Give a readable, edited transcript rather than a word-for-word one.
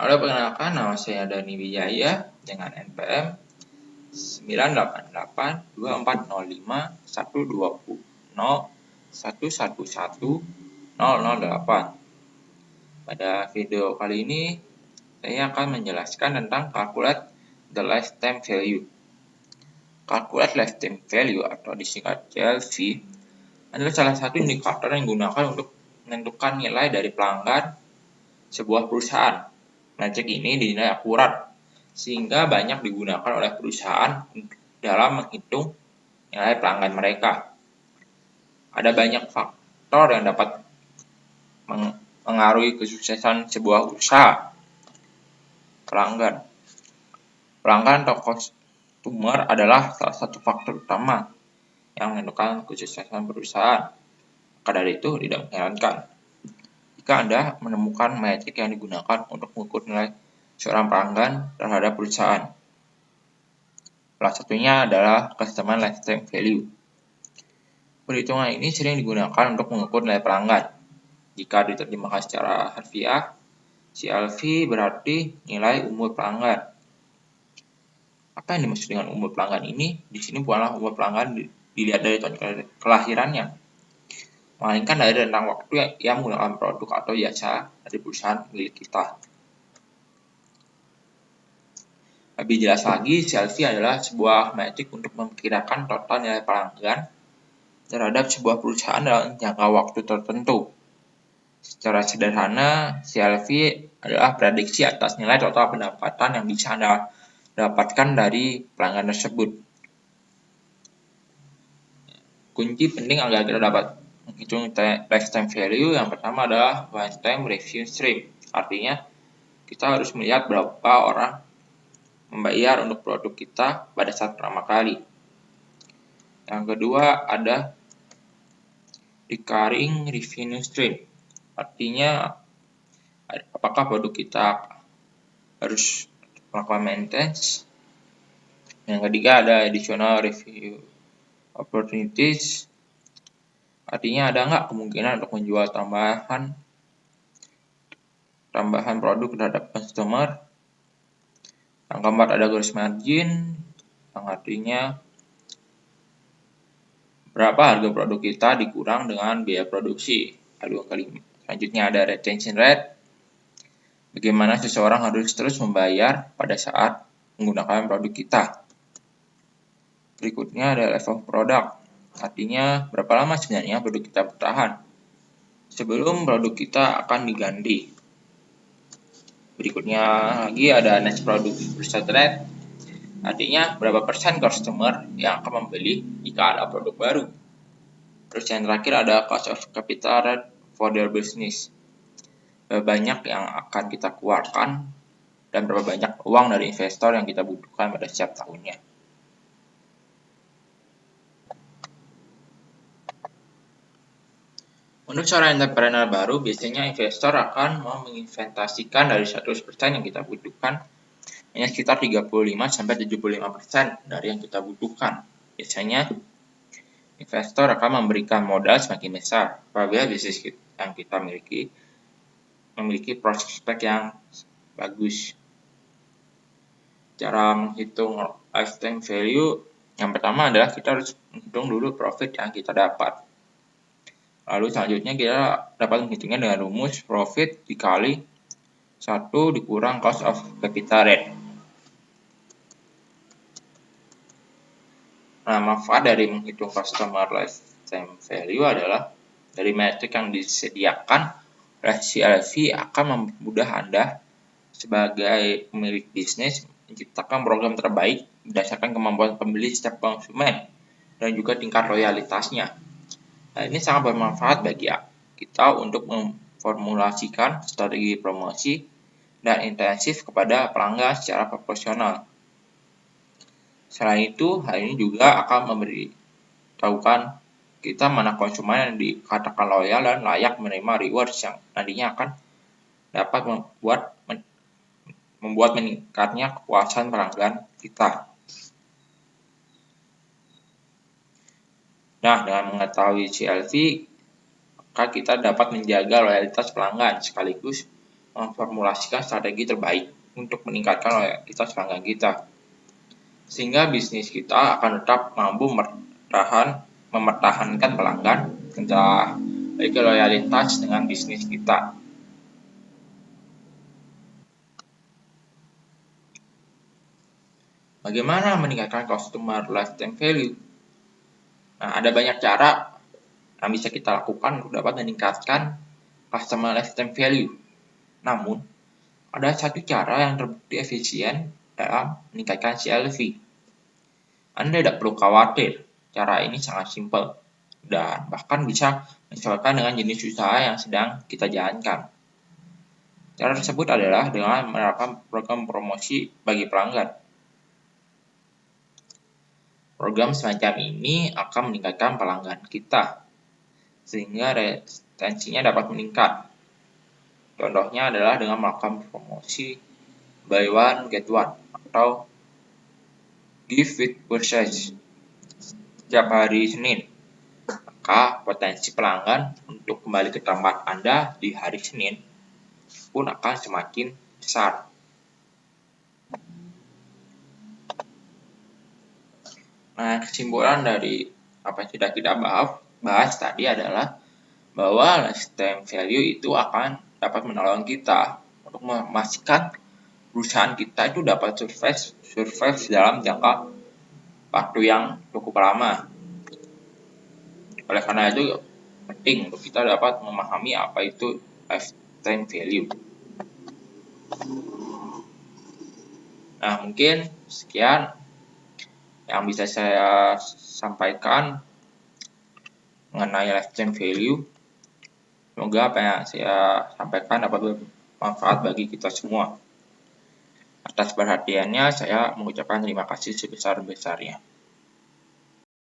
Halo, perkenalkan nama saya Dani Wijaya dengan NPM 98824201110111008. Pada video kali ini saya akan menjelaskan tentang calculate the lifetime value. Calculate lifetime value atau disingkat CLV adalah salah satu indikator yang digunakan untuk menentukan nilai dari pelanggan sebuah perusahaan. Metrik ini dinilai akurat sehingga banyak digunakan oleh perusahaan dalam menghitung nilai pelanggan mereka. Ada banyak faktor yang dapat mengaruhi kesuksesan sebuah usaha. Pelanggan atau customer adalah salah satu faktor utama yang menentukan kesuksesan perusahaan. Maka dari itu tidak mengherankan jika Anda menemukan metrik yang digunakan untuk mengukur nilai seorang pelanggan terhadap perusahaan. Salah satunya adalah Customer Lifetime Value. Perhitungan ini sering digunakan untuk mengukur nilai pelanggan. Jika diterjemahkan secara harfiah, CLV berarti nilai umur pelanggan. Apa yang dimaksud dengan umur pelanggan ini? Di sini bukanlah umur pelanggan dilihat dari tahun kelahirannya, melainkan dari rentang waktu yang menggunakan produk atau jasa dari perusahaan milik kita. Lebih jelas lagi, CLV adalah sebuah metrik untuk memperkirakan total nilai pelanggan terhadap sebuah perusahaan dalam jangka waktu tertentu. Secara sederhana, CLV adalah prediksi atas nilai total pendapatan yang bisa Anda dapatkan dari pelanggan tersebut. Kunci penting agar kita dapat menghitung lifetime value yang pertama adalah lifetime revenue stream. Artinya, kita harus melihat berapa orang membayar untuk produk kita pada saat pertama kali. Yang kedua ada recurring revenue stream. Artinya, apakah produk kita harus melakukan maintenance. Yang ketiga ada additional revenue opportunities. Artinya ada nggak kemungkinan untuk menjual tambahan produk terhadap customer. Yang keempat ada gross margin, yang artinya berapa harga produk kita dikurang dengan biaya produksi. Lalu yang kelima, selanjutnya ada retention rate. Bagaimana seseorang harus terus membayar pada saat menggunakan produk kita. Berikutnya ada level product. Artinya berapa lama sebenarnya produk kita bertahan sebelum produk kita akan diganti. Berikutnya lagi ada next product purchase rate. Artinya berapa persen customer yang akan membeli jika ada produk baru. Terus yang terakhir ada cost of capital rate for their business. Berapa banyak yang akan kita keluarkan dan berapa banyak uang dari investor yang kita butuhkan pada setiap tahunnya. Untuk seorang entrepreneur baru, biasanya investor akan mau menginvestasikan dari 100% yang kita butuhkan hanya sekitar 35-75% dari yang kita butuhkan. Biasanya investor akan memberikan modal semakin besar apabila bisnis yang kita memiliki prospek yang bagus. Cara menghitung lifetime value yang pertama adalah kita harus menghitung dulu profit yang kita dapat. Lalu selanjutnya kita dapat menghitungnya dengan rumus profit dikali 1 dikurang cost of capital rate. Nah, manfaat dari menghitung customer lifetime value adalah dari metrik yang disediakan oleh CLV akan mempermudah Anda sebagai pemilik bisnis menciptakan program terbaik berdasarkan kemampuan pembeli setiap konsumen dan juga tingkat loyalitasnya. Nah, ini sangat bermanfaat bagi kita untuk memformulasikan strategi promosi dan intensif kepada pelanggan secara proporsional. Selain itu, hal ini juga akan memberitahukan kita mana konsumen yang dikatakan loyal dan layak menerima rewards yang nantinya akan dapat membuat meningkatnya kepuasan pelanggan kita. Nah, dengan mengetahui CLV, maka kita dapat menjaga loyalitas pelanggan sekaligus memformulasikan strategi terbaik untuk meningkatkan loyalitas pelanggan kita. Sehingga bisnis kita akan tetap mampu mempertahankan pelanggan dan telah memiliki loyalitas dengan bisnis kita. Bagaimana meningkatkan customer lifetime value? Nah, ada banyak cara yang bisa kita lakukan untuk dapat meningkatkan customer lifetime value. Namun, ada satu cara yang terbukti efisien dalam meningkatkan CLV. Anda tidak perlu khawatir, cara ini sangat simpel dan bahkan bisa menyesuaikan dengan jenis usaha yang sedang kita jalankan. Cara tersebut adalah dengan menerapkan program promosi bagi pelanggan. Program semacam ini akan meningkatkan pelanggan kita, sehingga retensinya dapat meningkat. Contohnya adalah dengan melakukan promosi buy one get one atau gift with purchase setiap hari Senin. Maka potensi pelanggan untuk kembali ke tempat Anda di hari Senin pun akan semakin besar. Nah, kesimpulan dari apa yang sudah kita bahas tadi adalah bahwa lifetime value itu akan dapat menolong kita untuk memastikan perusahaan kita itu dapat survive dalam jangka waktu yang cukup lama. Oleh karena itu, penting untuk kita dapat memahami apa itu lifetime value. Nah, mungkin sekian yang bisa saya sampaikan mengenai lifetime value. Semoga apa yang saya sampaikan dapat bermanfaat bagi kita semua. Atas perhatiannya, saya mengucapkan terima kasih sebesar-besarnya.